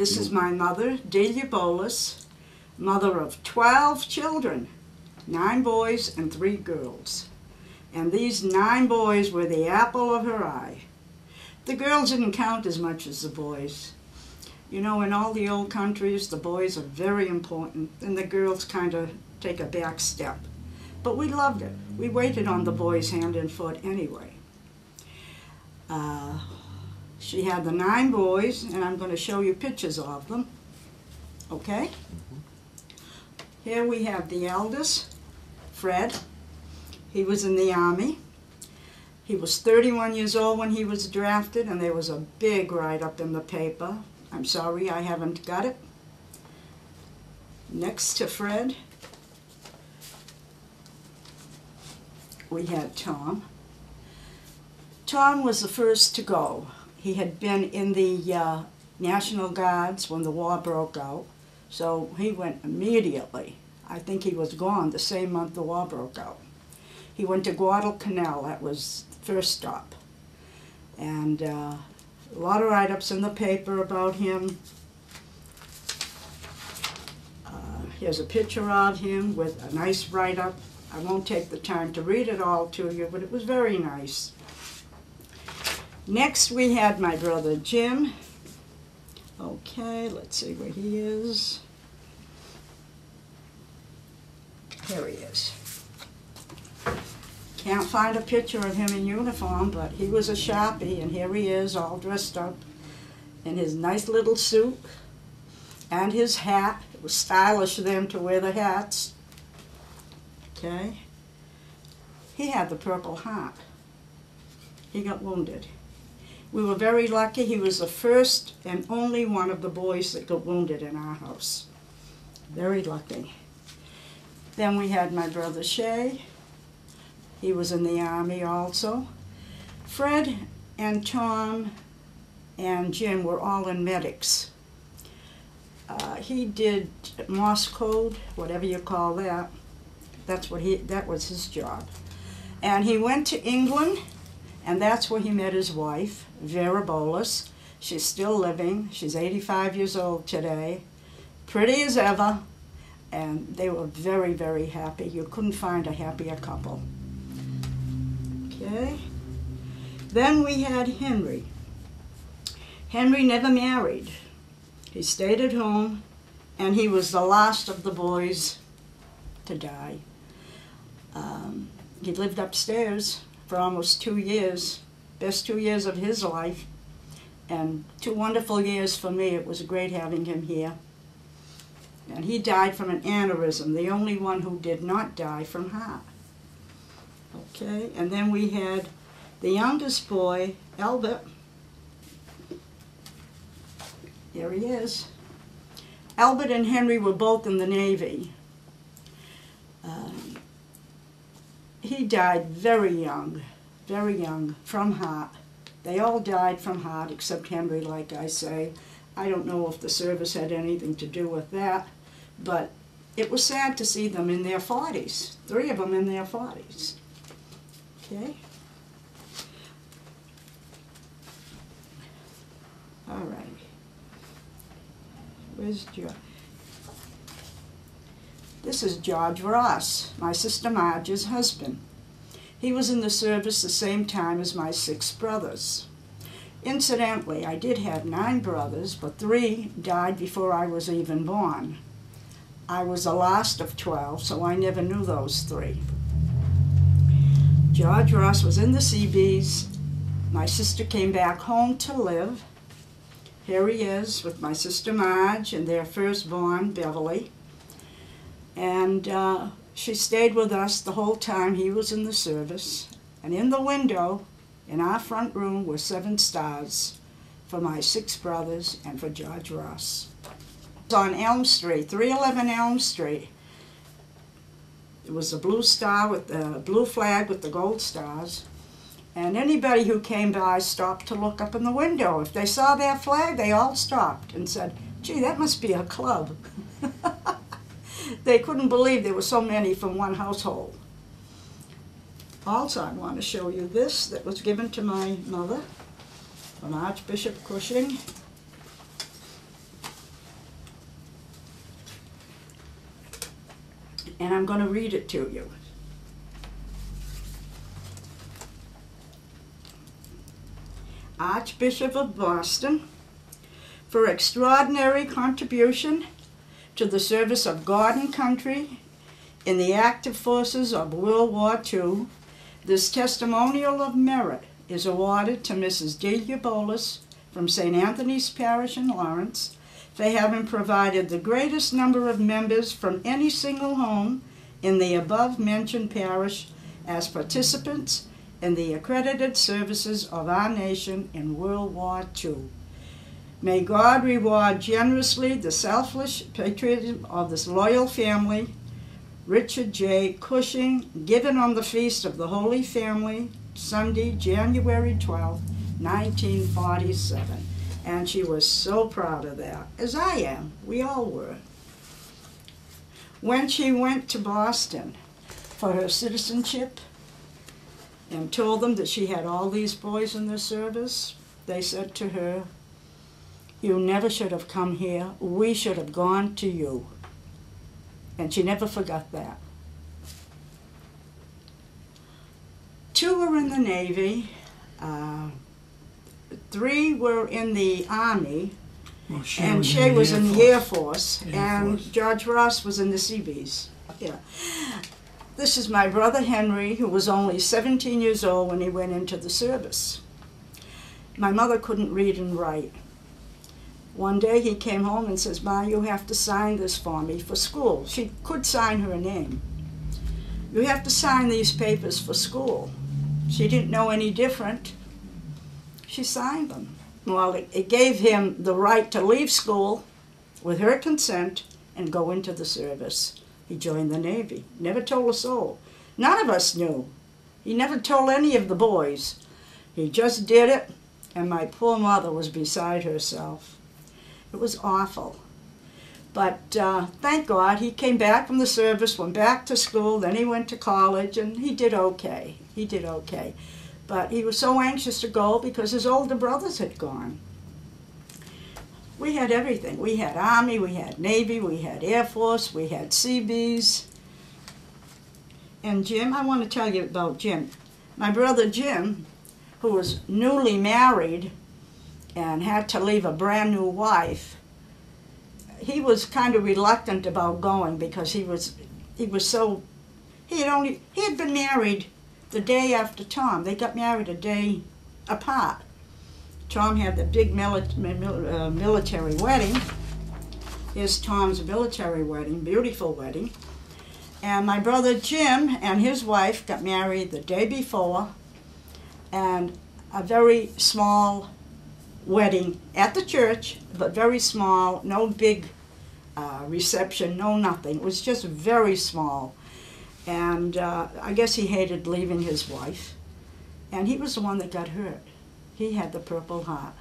This is my mother, Winnie Bolis, mother of 12 children, 9 boys and 3 girls. And these 9 boys were the apple of her eye. The girls didn't count as much as the boys. You know, in all the old countries, the boys are very important, and the girls kind of take a back step. But we loved it. We waited on the boys hand and foot anyway. She had the 9 boys, and I'm going to show you pictures of them. Okay? Here we have the eldest, Fred. He was in the Army. He was 31 years old when he was drafted, and there was a big write-up in the paper. I'm sorry, I haven't got it. Next to Fred, we had Tom. Tom was the first to go. He had been in the National Guards when the war broke out, so he went immediately. I think he was gone the same month the war broke out. He went to Guadalcanal, that was the first stop. And a lot of write-ups in the paper about him. Here's a picture of him with a nice write-up. I won't take the time to read it all to you, but it was very nice. Next we had my brother Jim. Okay, let's see where he is. Here he is. Can't find a picture of him in uniform, but he was a Sharpie, and here he is all dressed up in his nice little suit and his hat. It was stylish of them to wear the hats. Okay. He had the Purple Heart. He got wounded. We were very lucky. He was the first and only one of the boys that got wounded in our house. Very lucky. Then we had my brother Shay. He was in the Army also. Fred and Tom and Jim were all in medics. He did Morse code, whatever you call that. That was his job. And he went to England, and that's where he met his wife, Vera Bolis. She's still living. She's 85 years old today, pretty as ever, and they were very, very happy. You couldn't find a happier couple. Okay. Then we had Henry. Henry never married. He stayed at home, and he was the last of the boys to die. He lived upstairs for almost 2 years, best 2 years of his life, and 2 wonderful years for me. It was great having him here. And he died from an aneurysm, the only one who did not die from heart. Okay, and then we had the youngest boy, Albert. Here he is. Albert and Henry were both in the Navy. He died very young, from heart. They all died from heart except Henry, like I say. I don't know if the service had anything to do with that, but it was sad to see them in their 40s, 3 of them in their 40s. Okay? All right. Where's George? This is George Ross, my sister Marge's husband. He was in the service the same time as my 6 brothers. Incidentally, I did have 9 brothers, but 3 died before I was even born. I was the last of 12, so I never knew those 3. George Ross was in the Seabees. My sister came back home to live. Here he is with my sister Marge and their firstborn, Beverly. And she stayed with us the whole time he was in the service. And in the window, in our front room, were 7 stars for my 6 brothers and for George Ross. It was on Elm Street, 311 Elm Street. It was a blue star with the blue flag with the gold stars. And anybody who came by stopped to look up in the window. If they saw that flag, they all stopped and said, "Gee, that must be a club." They couldn't believe there were so many from one household. Also, I want to show you this that was given to my mother from Archbishop Cushing. and I'm going to read it to you. Archbishop of Boston, for extraordinary contribution to the service of God and country in the active forces of World War II, this testimonial of merit is awarded to Mrs. D. Bolis from St. Anthony's Parish in Lawrence for having provided the greatest number of members from any single home in the above-mentioned parish as participants in the accredited services of our nation in World War II. May God reward generously the selfless patriotism of this loyal family. Richard J. Cushing, given on the Feast of the Holy Family, Sunday, January 12, 1947. And she was so proud of that, as I am. We all were. When she went to Boston for her citizenship and told them that she had all these boys in the service, they said to her, "You never should have come here. We should have gone to you." And she never forgot that. 2 were in the Navy, 3 were in the Army, Well, and Shay was in the Air Force, and George Ross was in the Seabees. Yeah. This is my brother Henry, who was only 17 years old when he went into the service. My mother couldn't read and write. One day he came home and says, "Ma, you have to sign this for me for school." She could sign her name. "You have to sign these papers for school." She didn't know any different. She signed them. Well, it gave him the right to leave school with her consent and go into the service. He joined the Navy. Never told a soul. None of us knew. He never told any of the boys. He just did it, and my poor mother was beside herself. It was awful. But thank God he came back from the service, went back to school, then he went to college, and he did okay. He did okay. But he was so anxious to go because his older brothers had gone. We had everything. We had Army, we had Navy, we had Air Force, we had Seabees. And Jim, I want to tell you about Jim. My brother Jim, who was newly married and had to leave a brand new wife, he was kind of reluctant about going because he had been married the day after Tom. They got married a day apart. Tom had the big military wedding. Here's Tom's military wedding, beautiful wedding. And my brother Jim and his wife got married the day before, and a very small wedding at the church, but very small, no big reception, no nothing. It was just very small. And I guess he hated leaving his wife. And he was the one that got hurt. He had the Purple Heart.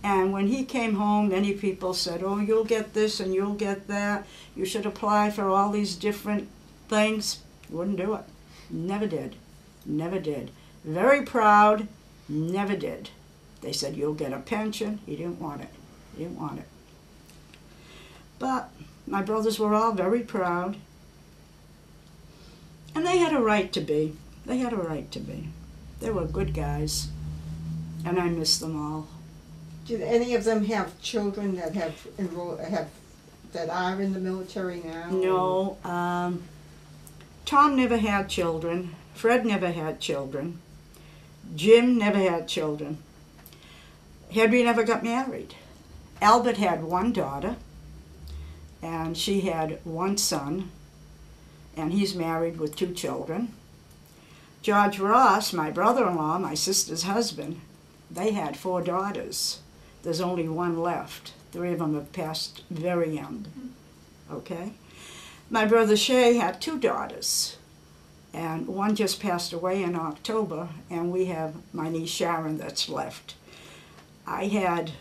And when he came home, many people said, "Oh, you'll get this and you'll get that. You should apply for all these different things." Wouldn't do it. Never did. Never did. Very proud. Never did. They said, "You'll get a pension." He didn't want it. He didn't want it. But my brothers were all very proud. And they had a right to be. They had a right to be. They were good guys. And I miss them all. Did any of them have children that that are in the military now? No. Tom never had children. Fred never had children. Jim never had children. Henry never got married. Albert had one daughter, and she had one son, and he's married with 2 children. George Ross, my brother-in-law, my sister's husband, they had 4 daughters. There's only 1 left. 3 of them have passed very young. Okay? My brother Shay had 2 daughters, and one just passed away in October, and we have my niece Sharon that's left. I had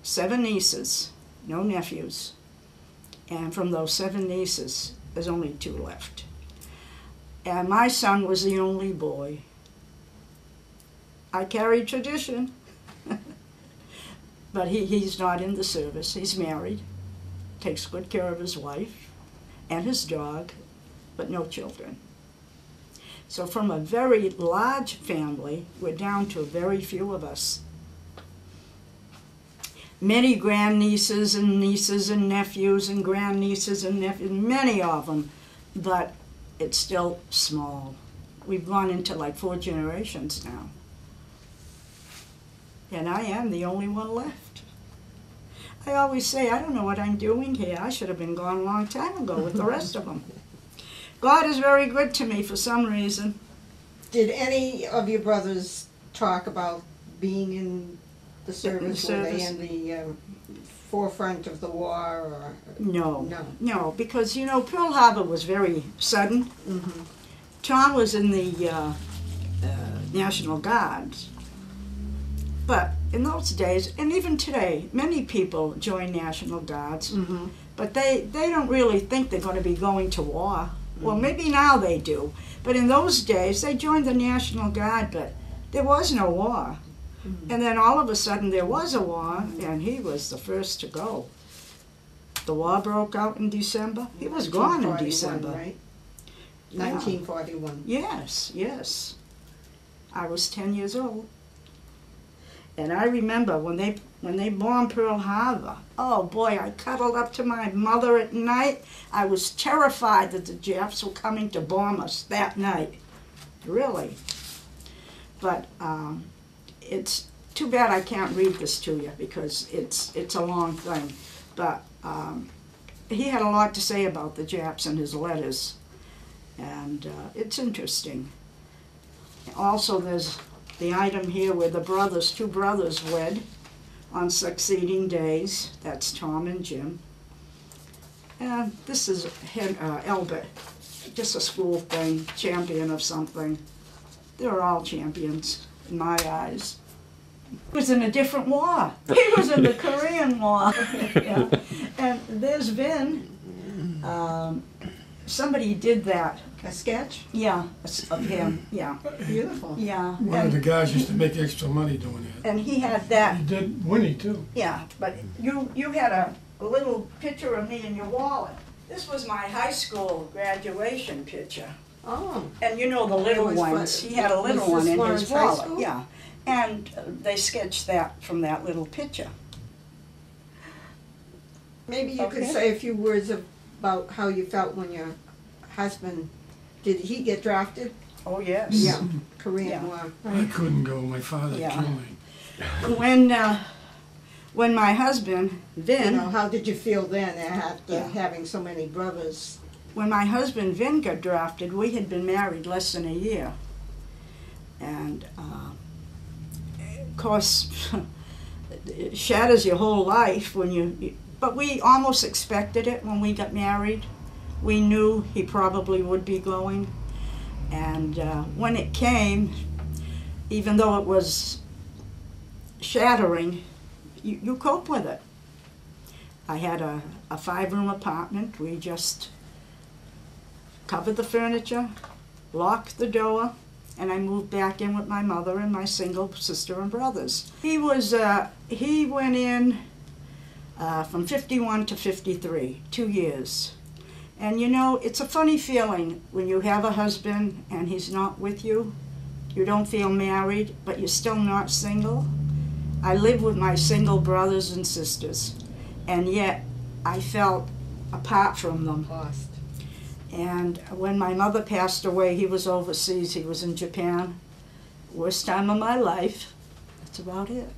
7 nieces, no nephews, and from those 7 nieces, there's only 2 left. And my son was the only boy. I carried tradition. But he's not in the service. He's married, takes good care of his wife and his dog, but no children. So from a very large family, we're down to very few of us. Many grandnieces and nieces and nephews and grandnieces and nephews, many of them, but it's still small. We've gone into like 4 generations now. And I am the only one left. I always say, I don't know what I'm doing here. I should have been gone a long time ago with the rest of them. God is very good to me for some reason. Did any of your brothers talk about being in the service? Were they in the forefront of the war? Or? No. No. No, because, you know, Pearl Harbor was very sudden. Mm-hmm. Tom was in the National Guards. But in those days, and even today, many people join National Guards, Mm-hmm. but they don't really think they're going to be going to war. Well, maybe now they do. But in those days, they joined the National Guard, but there was no war. Mm-hmm. And then all of a sudden there was a war, and he was the first to go. The war broke out in December. He was gone in December. Right? Yeah. 1941. Yes, yes. I was 10 years old. And I remember when they bombed Pearl Harbor, oh boy, I cuddled up to my mother at night. I was terrified that the Japs were coming to bomb us that night. Really. But it's too bad I can't read this to you because it's a long thing. But he had a lot to say about the Japs in his letters. And it's interesting. Also, there's the item here where the 2 brothers wed on succeeding days. That's Tom and Jim. And this is Albert, just a school thing, champion of something. They're all champions in my eyes. He was in a different war. He was in the Korean War. Yeah. And there's Vin. Somebody did that. A sketch? Yeah, of him, yeah. Beautiful. Yeah. One of the guys used to make extra money doing that. And he had that, He did Winnie too. yeah, but you had a little picture of me in your wallet. This was my high school graduation picture. Oh. And you know the little It was ones, for- he had a little was one this in Lawrence his High wallet, School? yeah. And they sketched that from that little picture. Maybe you could Okay. say a few words about how you felt when your husband, did he get drafted? Oh, yes. Yeah, Korean Yeah. War. I couldn't go. My father Yeah. killed me. When my husband, You Vin, know, how did you feel then after Yeah. having so many brothers? when my husband Vin got drafted, we had been married less than a year. And of course, it shatters your whole life when but we almost expected it when we got married. We knew he probably would be going. And when it came, even though it was shattering, you cope with it. I had a 5-room apartment. We just covered the furniture, locked the door, and I moved back in with my mother and my single sister and brothers. He went in from 51 to 53, 2 years. And you know, it's a funny feeling when you have a husband and he's not with you. You don't feel married, but you're still not single. I live with my single brothers and sisters, and yet I felt apart from them. Lost. And when my mother passed away, he was overseas, he was in Japan. Worst time of my life. That's about it.